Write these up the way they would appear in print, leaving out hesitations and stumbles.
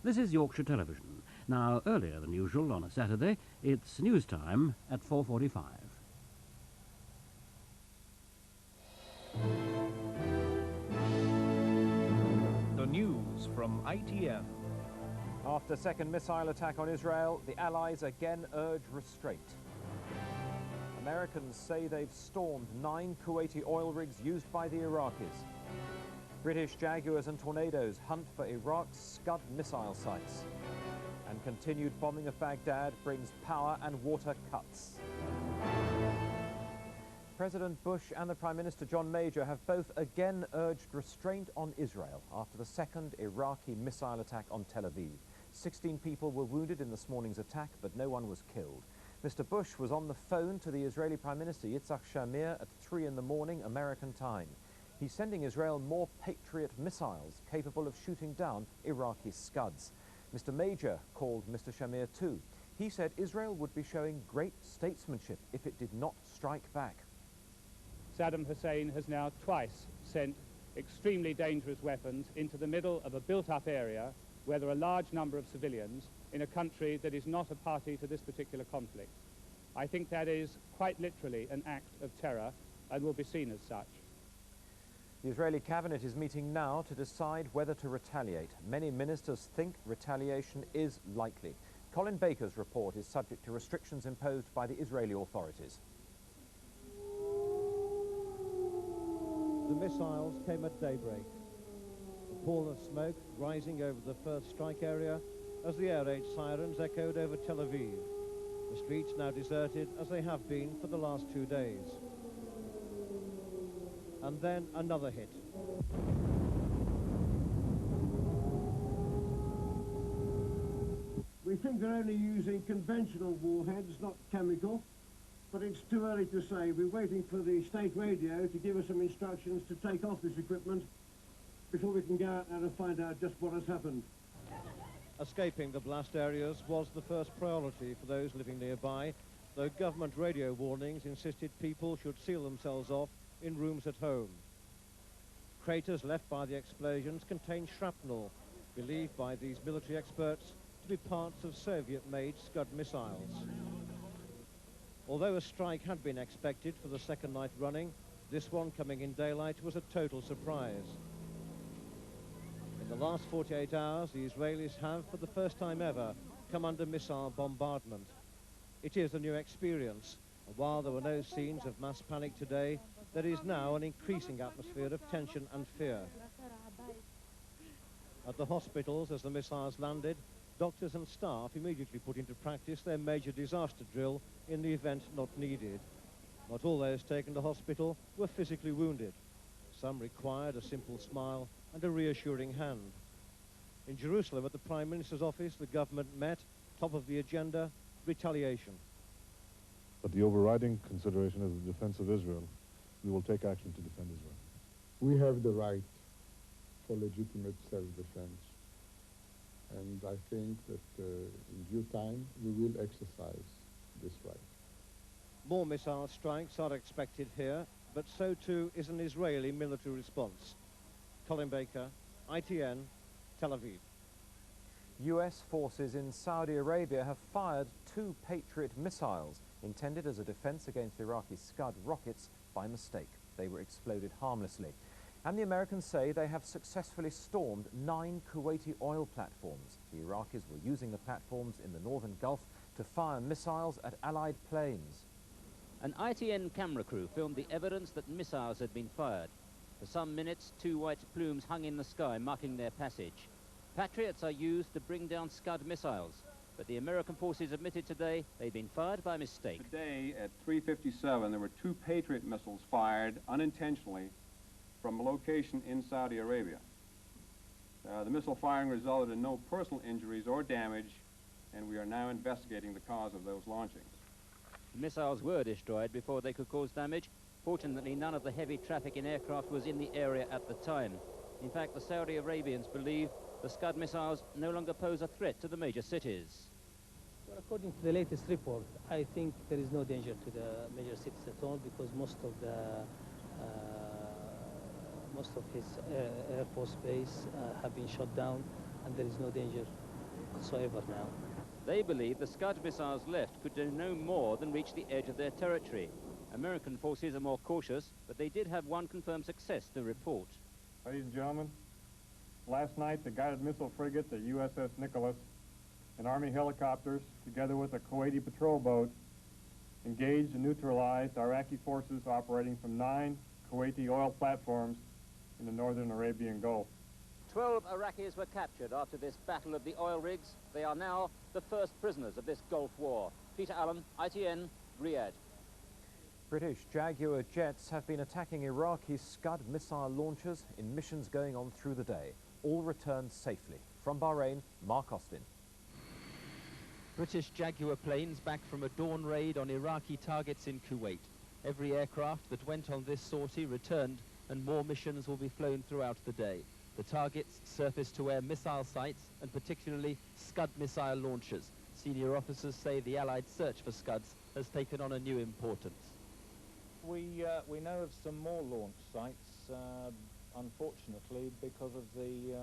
This is Yorkshire Television. Now, earlier than usual on a Saturday, it's news time at 4:45. The news from ITN. After second missile attack on Israel, the Allies again urge restraint. Americans say they've stormed 9 Kuwaiti oil rigs used by the Iraqis. British Jaguars and Tornadoes hunt for Iraq's Scud missile sites. And continued bombing of Baghdad brings power and water cuts. President Bush and the Prime Minister John Major have both again urged restraint on Israel after the second Iraqi missile attack on Tel Aviv. 16 people were wounded in this morning's attack, but no one was killed. Mr. Bush was on the phone to the Israeli Prime Minister Yitzhak Shamir at 3 in the morning American time. He's sending Israel more Patriot missiles capable of shooting down Iraqi Scuds. Mr. Major called Mr. Shamir too. He said Israel would be showing great statesmanship if it did not strike back. Saddam Hussein has now twice sent extremely dangerous weapons into the middle of a built-up area where there are a large number of civilians in a country that is not a party to this particular conflict. I think that is quite literally an act of terror and will be seen as such. The Israeli cabinet is meeting now to decide whether to retaliate. Many ministers think retaliation is likely. Colin Baker's report is subject to restrictions imposed by the Israeli authorities. The missiles came at daybreak. A pall of smoke rising over the first strike area as the air raid sirens echoed over Tel Aviv. The streets now deserted as they have been for the last 2 days. And then another hit. We think they're only using conventional warheads, not chemical, but it's too early to say. We're waiting for the state radio to give us some instructions to take off this equipment before we can go out there and find out just what has happened. Escaping the blast areas was the first priority for those living nearby, though government radio warnings insisted people should seal themselves off in rooms at home. Craters left by the explosions contain shrapnel, believed by these military experts to be parts of Soviet-made Scud missiles. Although a strike had been expected for the second night running, this one coming in daylight was a total surprise. In the last 48 hours, the Israelis have, for the first time ever, come under missile bombardment. It is a new experience, and while there were no scenes of mass panic today, there is now an increasing atmosphere of tension and fear. At the hospitals, as the missiles landed, doctors and staff immediately put into practice their major disaster drill in the event not needed. Not all those taken to hospital were physically wounded. Some required a simple smile and a reassuring hand. In Jerusalem, at the Prime Minister's office, the government met, top of the agenda, retaliation. But the overriding consideration is the defense of Israel. We will take action to defend Israel. We have the right for legitimate self-defense. And I think that in due time we will exercise this right. More missile strikes are expected here, but so too is an Israeli military response. Colin Baker, ITN, Tel Aviv. US forces in Saudi Arabia have fired 2 Patriot missiles intended as a defense against Iraqi Scud rockets by mistake. They were exploded harmlessly. And the Americans say they have successfully stormed 9 Kuwaiti oil platforms. The Iraqis were using the platforms in the northern Gulf to fire missiles at Allied planes. An ITN camera crew filmed the evidence that missiles had been fired. For some minutes, 2 white plumes hung in the sky, marking their passage. Patriots are used to bring down Scud missiles, but the American forces admitted today they'd been fired by mistake. Today at 3:57, there were 2 Patriot missiles fired unintentionally from a location in Saudi Arabia. The missile firing resulted in no personal injuries or damage, and we are now investigating the cause of those launchings. The missiles were destroyed before they could cause damage. Fortunately, none of the heavy traffic in aircraft was in the area at the time. In fact, the Saudi Arabians believe the Scud missiles no longer pose a threat to the major cities. Well, according to the latest report, I think there is no danger to the major cities at all, because most of his Air Force base have been shot down, and there is no danger whatsoever now. They believe the Scud missiles left could do no more than reach the edge of their territory. American forces are more cautious, but they did have one confirmed success to report. Ladies and gentlemen, last night the guided missile frigate, the USS Nicholas, and Army helicopters, together with a Kuwaiti patrol boat, engaged and neutralized Iraqi forces operating from 9 Kuwaiti oil platforms in the northern Arabian Gulf. 12 Iraqis were captured after this battle of the oil rigs. They are now the first prisoners of this Gulf War. Peter Allen, ITN, Riyadh. British Jaguar jets have been attacking Iraqi Scud missile launchers in missions going on through the day. All returned safely. From Bahrain, Mark Austin. British Jaguar planes back from a dawn raid on Iraqi targets in Kuwait. Every aircraft that went on this sortie returned, and more missions will be flown throughout the day. The targets, surface-to-air missile sites, and particularly Scud missile launchers. Senior officers say the Allied search for Scuds has taken on a new importance. We know of some more launch sites, unfortunately, because of the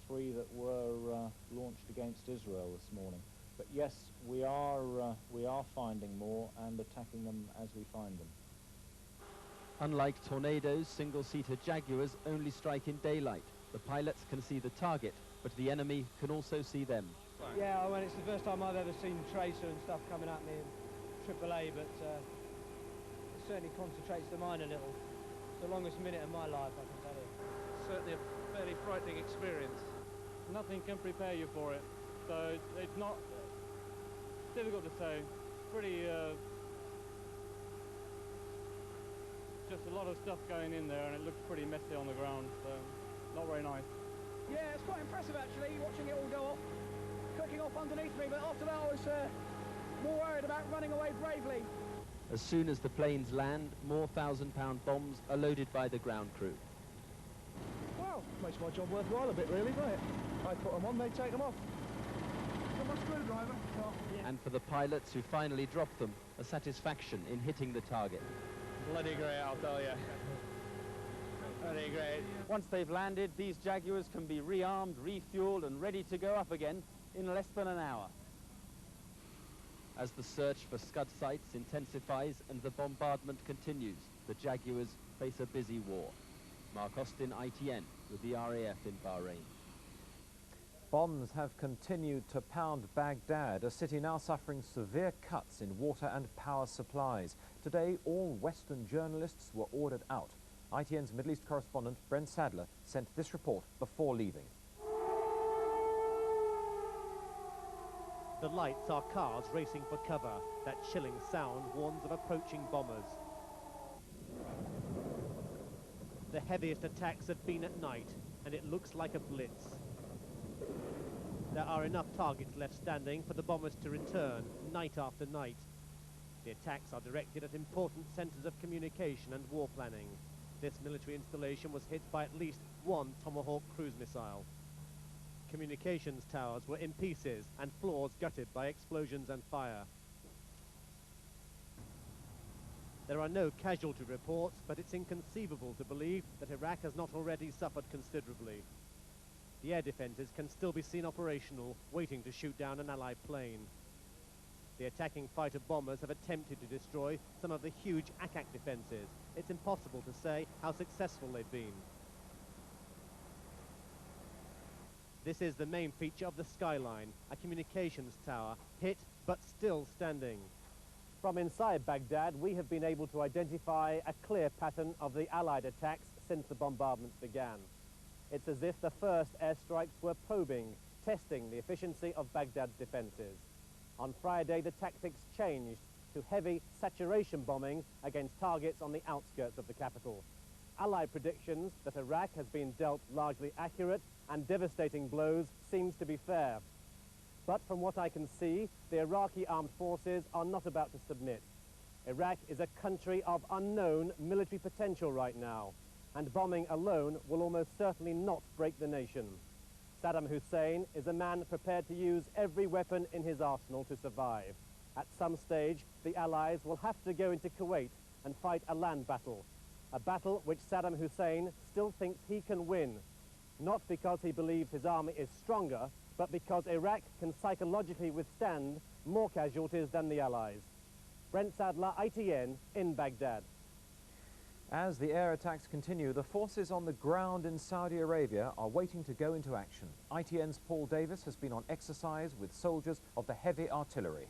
3 that were launched against Israel this morning. But yes, we are finding more and attacking them as we find them. Unlike Tornadoes, single-seater Jaguars only strike in daylight. The pilots can see the target, but the enemy can also see them. Yeah, well, it's the first time I've ever seen tracer and stuff coming at me in AAA, but it certainly concentrates the mind a little. It's the longest minute of my life, I can tell you. Certainly a fairly frightening experience. Nothing can prepare you for it, so it's not difficult to say. Pretty just a lot of stuff going in there, and it looks pretty messy on the ground, so not very nice. Yeah, it's quite impressive actually, watching it all go off, clicking off underneath me, but after that I was more worried about running away bravely. As soon as the planes land, more 1,000-pound bombs are loaded by the ground crew. Well, makes my job worthwhile a bit really, doesn't it? I put them on, they take them off. Got my screwdriver. Oh, yeah. And for the pilots who finally dropped them, a satisfaction in hitting the target. Bloody great, I'll tell you. Bloody great. Once they've landed, these Jaguars can be rearmed, refueled and ready to go up again in less than an hour. As the search for Scud sites intensifies and the bombardment continues, the Jaguars face a busy war. Mark Austin, ITN, with the RAF in Bahrain. Bombs have continued to pound Baghdad, a city now suffering severe cuts in water and power supplies. Today, all Western journalists were ordered out. ITN's Middle East correspondent, Brent Sadler, sent this report before leaving. The lights are cars racing for cover. That chilling sound warns of approaching bombers. The heaviest attacks have been at night, and it looks like a blitz. There are enough targets left standing for the bombers to return night after night. The attacks are directed at important centres of communication and war planning. This military installation was hit by at least one Tomahawk cruise missile. Communications towers were in pieces and floors gutted by explosions and fire. There are no casualty reports, but it's inconceivable to believe that Iraq has not already suffered considerably. The air defences can still be seen operational, waiting to shoot down an Allied plane. The attacking fighter bombers have attempted to destroy some of the huge Akak defences. It's impossible to say how successful they've been. This is the main feature of the skyline, a communications tower, hit but still standing. From inside Baghdad, we have been able to identify a clear pattern of the Allied attacks since the bombardments began. It's as if the first airstrikes were probing, testing the efficiency of Baghdad's defences. On Friday, the tactics changed to heavy saturation bombing against targets on the outskirts of the capital. Allied predictions that Iraq has been dealt largely accurate and devastating blows seems to be fair. But from what I can see, the Iraqi armed forces are not about to submit. Iraq is a country of unknown military potential right now, and bombing alone will almost certainly not break the nation. Saddam Hussein is a man prepared to use every weapon in his arsenal to survive. At some stage, the Allies will have to go into Kuwait and fight a land battle, a battle which Saddam Hussein still thinks he can win, not because he believes his army is stronger, but because Iraq can psychologically withstand more casualties than the Allies. Brent, Sadler, ITN in Baghdad. As the air attacks continue, the forces on the ground in Saudi Arabia are waiting to go into action. ITN's Paul Davies has been on exercise with soldiers of the heavy artillery.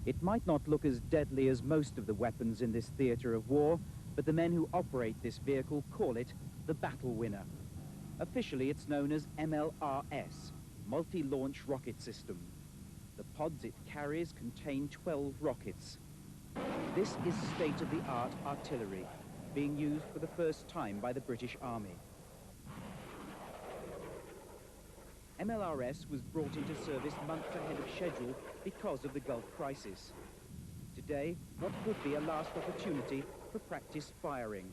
It might not look as deadly as most of the weapons in this theatre of war, but the men who operate this vehicle call it the battle winner. Officially, it's known as MLRS, Multi-Launch Rocket System. The pods it carries contain 12 rockets. This is state-of-the-art artillery, being used for the first time by the British Army. MLRS was brought into service months ahead of schedule because of the Gulf crisis. Today, what could be a last opportunity for practice firing.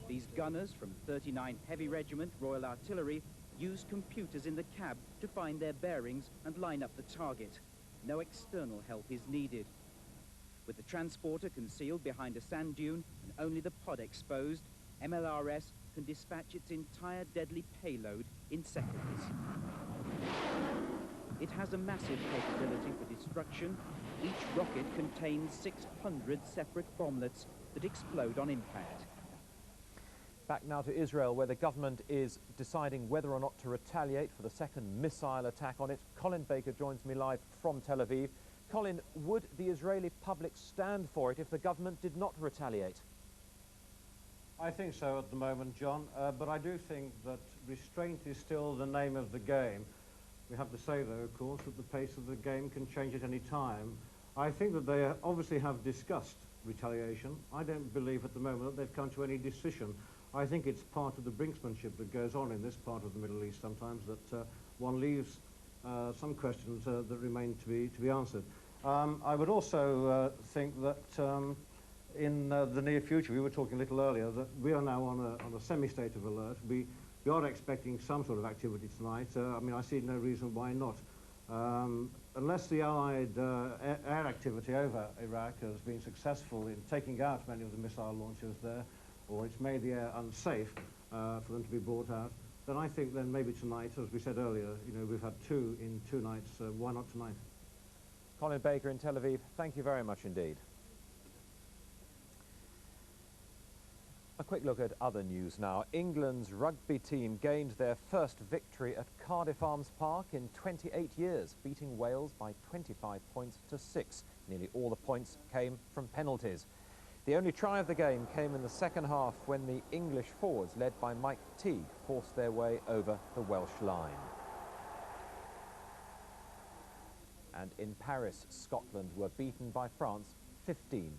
These gunners from 39 Heavy Regiment Royal Artillery use computers in the cab to find their bearings and line up the target. No external help is needed. With the transporter concealed behind a sand dune and only the pod exposed, MLRS can dispatch its entire deadly payload in seconds. It has a massive capability for destruction. Each rocket contains 600 separate bomblets that explode on impact. Back now to Israel, where the government is deciding whether or not to retaliate for the second missile attack on it. Colin Baker joins me live from Tel Aviv. Colin, would the Israeli public stand for it if the government did not retaliate? I think so at the moment, John, but I do think that restraint is still the name of the game. We have to say, though, of course, that the pace of the game can change at any time. I think that they obviously have discussed retaliation. I don't believe at the moment that they've come to any decision. I think it's part of the brinksmanship that goes on in this part of the Middle East sometimes, that one leaves some questions that remain to be answered. I would also think that in the near future, we were talking a little earlier, that we are now on a semi-state of alert. We are expecting some sort of activity tonight. I mean, I see no reason why not. Unless the Allied air activity over Iraq has been successful in taking out many of the missile launchers there, or it's made the air unsafe for them to be brought out, then I think then maybe tonight, as we said earlier, you know, we've had 2 in 2 nights, why not tonight? Colin Baker in Tel Aviv, thank you very much indeed. A quick look at other news now. England's rugby team gained their first victory at Cardiff Arms Park in 28 years, beating Wales by 25 points to 6. Nearly all the points came from penalties. The only try of the game came in the second half when the English forwards, led by Mike Teague, forced their way over the Welsh line. And in Paris, Scotland were beaten by France 15-9.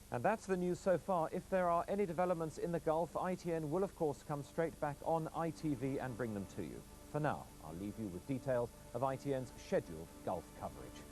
And that's the news so far. If there are any developments in the Gulf, ITN will of course come straight back on ITV and bring them to you. For now, I'll leave you with details of ITN's scheduled Gulf coverage.